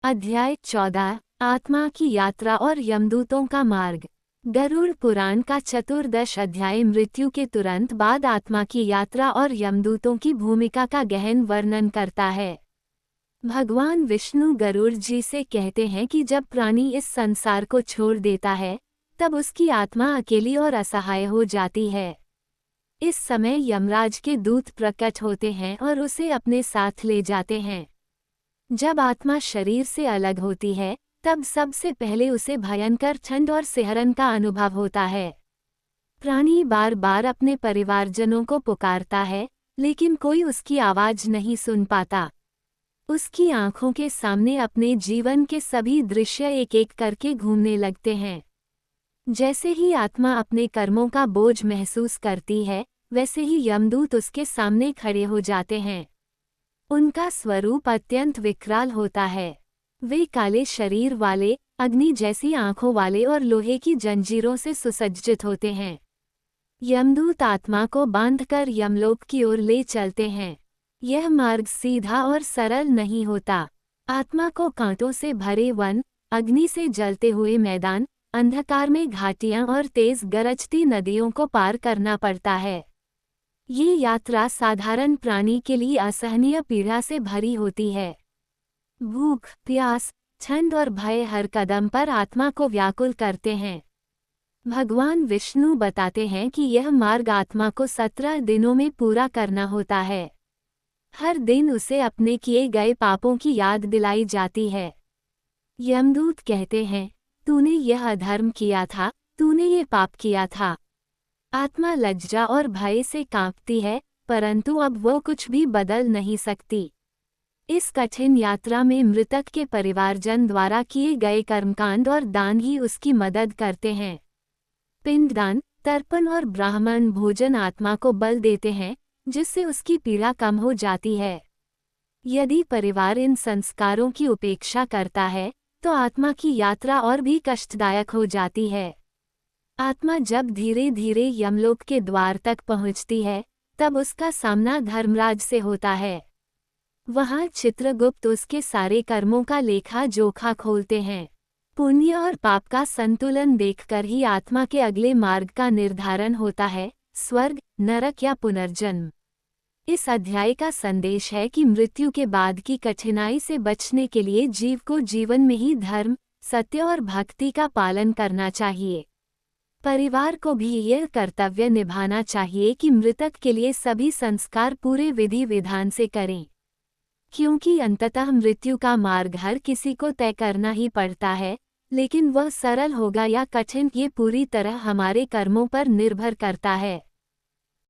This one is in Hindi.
अध्याय 14 आत्मा की यात्रा और यमदूतों का मार्ग। गरुड़ पुराण का चतुर्दश अध्याय मृत्यु के तुरंत बाद आत्मा की यात्रा और यमदूतों की भूमिका का गहन वर्णन करता है। भगवान विष्णु गरुड़ जी से कहते हैं कि जब प्राणी इस संसार को छोड़ देता है तब उसकी आत्मा अकेली और असहाय हो जाती है। इस समय यमराज के दूत प्रकट होते हैं और उसे अपने साथ ले जाते हैं। जब आत्मा शरीर से अलग होती है तब सबसे पहले उसे भयंकर ठंड और सिहरन का अनुभव होता है। प्राणी बार बार अपने परिवारजनों को पुकारता है लेकिन कोई उसकी आवाज नहीं सुन पाता। उसकी आंखों के सामने अपने जीवन के सभी दृश्य एक एक करके घूमने लगते हैं। जैसे ही आत्मा अपने कर्मों का बोझ महसूस करती है वैसे ही यमदूत उसके सामने खड़े हो जाते हैं। उनका स्वरूप अत्यंत विकराल होता है। वे काले शरीर वाले, अग्नि जैसी आंखों वाले और लोहे की जंजीरों से सुसज्जित होते हैं। यमदूत आत्मा को बांधकर यमलोक की ओर ले चलते हैं। यह मार्ग सीधा और सरल नहीं होता। आत्मा को कांटों से भरे वन, अग्नि से जलते हुए मैदान, अंधकार में घाटियां और तेज गरजती नदियों को पार करना पड़ता है। ये यात्रा साधारण प्राणी के लिए असहनीय पीड़ा से भरी होती है। भूख, प्यास, ठंड और भय हर कदम पर आत्मा को व्याकुल करते हैं। भगवान विष्णु बताते हैं कि यह मार्ग आत्मा को 17 दिनों में पूरा करना होता है। हर दिन उसे अपने किए गए पापों की याद दिलाई जाती है। यमदूत कहते हैं, तूने यह अधर्म किया था, तूने ये पाप किया था। आत्मा लज्जा और भय से कांपती है, परंतु अब वो कुछ भी बदल नहीं सकती। इस कठिन यात्रा में मृतक के परिवारजन द्वारा किए गए कर्मकांड और दान ही उसकी मदद करते हैं। पिंडदान, तर्पण और ब्राह्मण भोजन आत्मा को बल देते हैं, जिससे उसकी पीड़ा कम हो जाती है। यदि परिवार इन संस्कारों की उपेक्षा करता है तो आत्मा की यात्रा और भी कष्टदायक हो जाती है। आत्मा जब धीरे धीरे यमलोक के द्वार तक पहुंचती है तब उसका सामना धर्मराज से होता है। वहां चित्रगुप्त उसके सारे कर्मों का लेखा जोखा खोलते हैं। पुण्य और पाप का संतुलन देखकर ही आत्मा के अगले मार्ग का निर्धारण होता है, स्वर्ग, नरक या पुनर्जन्म। इस अध्याय का संदेश है कि मृत्यु के बाद की कठिनाई से बचने के लिए जीव को जीवन में ही धर्म, सत्य और भक्ति का पालन करना चाहिए। परिवार को भी यह कर्तव्य निभाना चाहिए कि मृतक के लिए सभी संस्कार पूरे विधि विधान से करें, क्योंकि अंततः मृत्यु का मार्ग हर किसी को तय करना ही पड़ता है, लेकिन वह सरल होगा या कठिन ये पूरी तरह हमारे कर्मों पर निर्भर करता है।